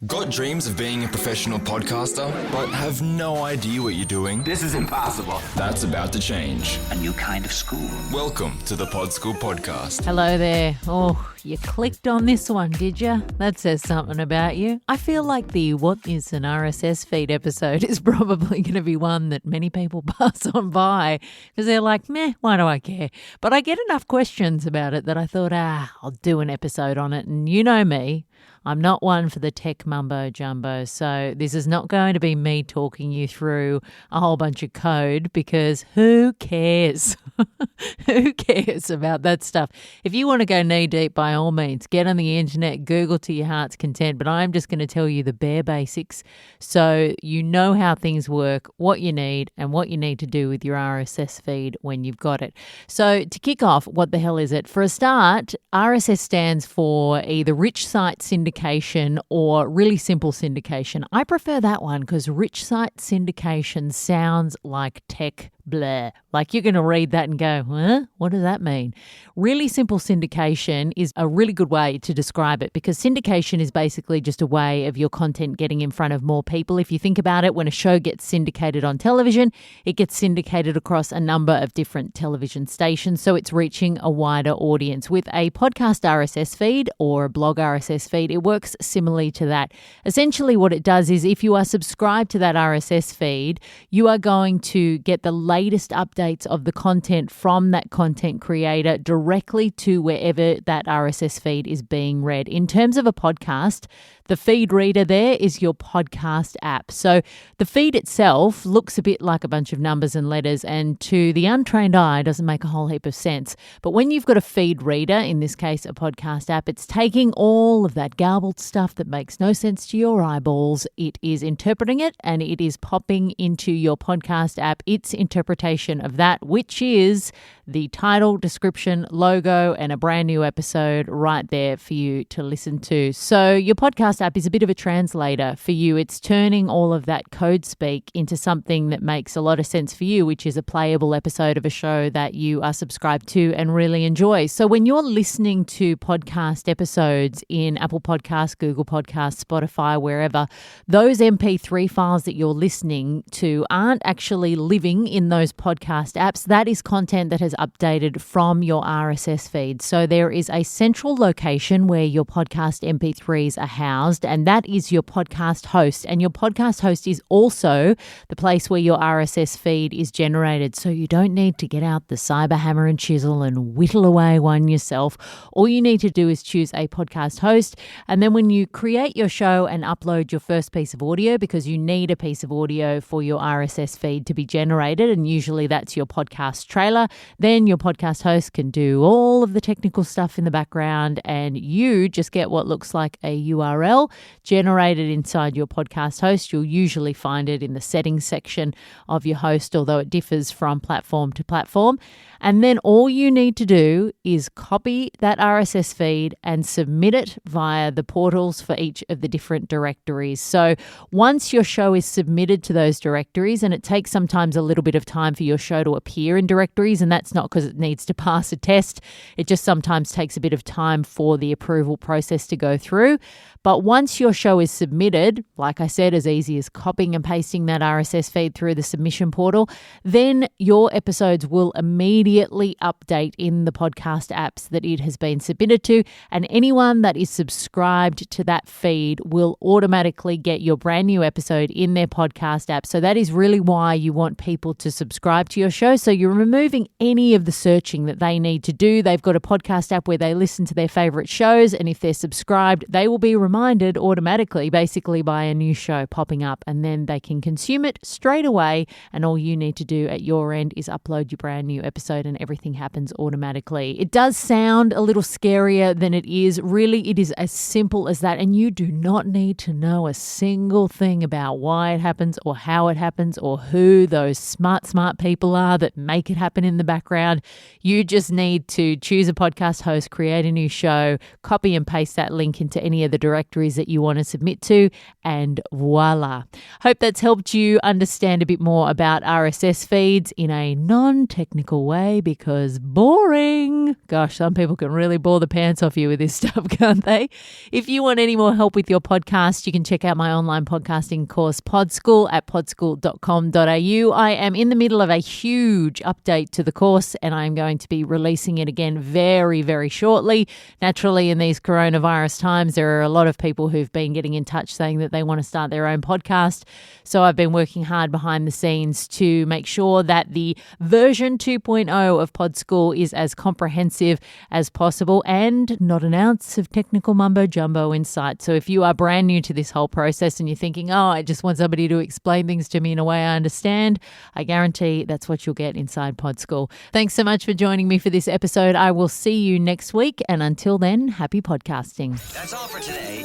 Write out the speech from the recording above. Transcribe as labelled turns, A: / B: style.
A: Got dreams of being a professional podcaster, but have no idea what you're doing?
B: This is impossible.
A: That's about to change.
B: A new kind of school.
A: Welcome to the Pod School Podcast.
C: Hello there. Oh, you clicked on this one, did you? That says something about you. I feel like the What is an RSS Feed episode is probably going to be one that many people pass on by because they're like, meh, why do I care? But I get enough questions about it that I thought, I'll do an episode on it. And you know me. I'm not one for the tech mumbo jumbo, so this is not going to be me talking you through a whole bunch of code because who cares? Who cares about that stuff? If you want to go knee deep, by all means, get on the internet, Google to your heart's content, but I'm just going to tell you the bare basics so you know how things work, what you need, and what you need to do with your RSS feed when you've got it. So to kick off, what the hell is it? For a start, RSS stands for either rich site syndication or really simple syndication. I prefer that one because rich site syndication sounds like tech blah. Like you're going to read that and go, huh? What does that mean? Really simple syndication is a really good way to describe it because syndication is basically just a way of your content getting in front of more people. If you think about it, when a show gets syndicated on television, it gets syndicated across a number of different television stations, so it's reaching a wider audience. With a podcast RSS feed or a blog RSS feed, it works similarly to that. Essentially what it does is if you are subscribed to that RSS feed, you are going to get the latest updates of the content from that content creator directly to wherever that RSS feed is being read. In terms of a podcast, the feed reader there is your podcast app. So the feed itself looks a bit like a bunch of numbers and letters, and to the untrained eye doesn't make a whole heap of sense. But when you've got a feed reader, in this case a podcast app, it's taking all of that garbled stuff that makes no sense to your eyeballs. It is interpreting it and it is popping into your podcast app its interpretation of that, which is the title, description, logo, and a brand new episode right there for you to listen to. So your podcast app is a bit of a translator for you. It's turning all of that code speak into something that makes a lot of sense for you, which is a playable episode of a show that you are subscribed to and really enjoy. So when you're listening to podcast episodes in Apple Podcasts, Google Podcasts, Spotify, wherever, those MP3 files that you're listening to aren't actually living in those podcast apps. That is content that has updated from your RSS feed. So there is a central location where your podcast MP3s are housed, and that is your podcast host. And your podcast host is also the place where your RSS feed is generated. So you don't need to get out the cyber hammer and chisel and whittle away one yourself. All you need to do is choose a podcast host. And then when you create your show and upload your first piece of audio, because you need a piece of audio for your RSS feed to be generated, and usually that's your podcast trailer, then your podcast host can do all of the technical stuff in the background and you just get what looks like a URL generated inside your podcast host. You'll usually find it in the settings section of your host, although it differs from platform to platform. And then all you need to do is copy that RSS feed and submit it via the portals for each of the different directories. So once your show is submitted to those directories, and it takes sometimes a little bit of time for your show to appear in directories, and that's not because it needs to pass a test. It just sometimes takes a bit of time for the approval process to go through. But once your show is submitted, like I said, as easy as copying and pasting that RSS feed through the submission portal, then your episodes will immediately update in the podcast apps that it has been submitted to, and anyone that is subscribed to that feed will automatically get your brand new episode in their podcast app. So that is really why you want people to subscribe to your show. So you're removing any of the searching that they need to do. They've got a podcast app where they listen to their favorite shows, and if they're subscribed, they will be reminded automatically, basically by a new show popping up, and then they can consume it straight away, and all you need to do at your end is upload your brand new episode and everything happens automatically. It does sound a little scarier than it is. Really, it is as simple as that, and you do not need to know a single thing about why it happens or how it happens or who those smart people are that make it happen in the background. You just need to choose a podcast host, create a new show, copy and paste that link into any of the directories directories that you want to submit to, and voila. Hope that's helped you understand a bit more about RSS feeds in a non-technical way, because boring. Gosh, some people can really bore the pants off you with this stuff, can't they? If you want any more help with your podcast, you can check out my online podcasting course, Podschool, at podschool.com.au. I am in the middle of a huge update to the course, and I'm going to be releasing it again very, very shortly. Naturally, in these coronavirus times, there are a lot of people who've been getting in touch saying that they want to start their own podcast. So I've been working hard behind the scenes to make sure that the version 2.0 of Podschool is as comprehensive as possible and not an ounce of technical mumbo jumbo in sight. So if you are brand new to this whole process and you're thinking, oh, I just want somebody to explain things to me in a way I understand, I guarantee that's what you'll get inside Podschool. Thanks so much for joining me for this episode. I will see you next week, and until then, happy podcasting.
B: That's all for today.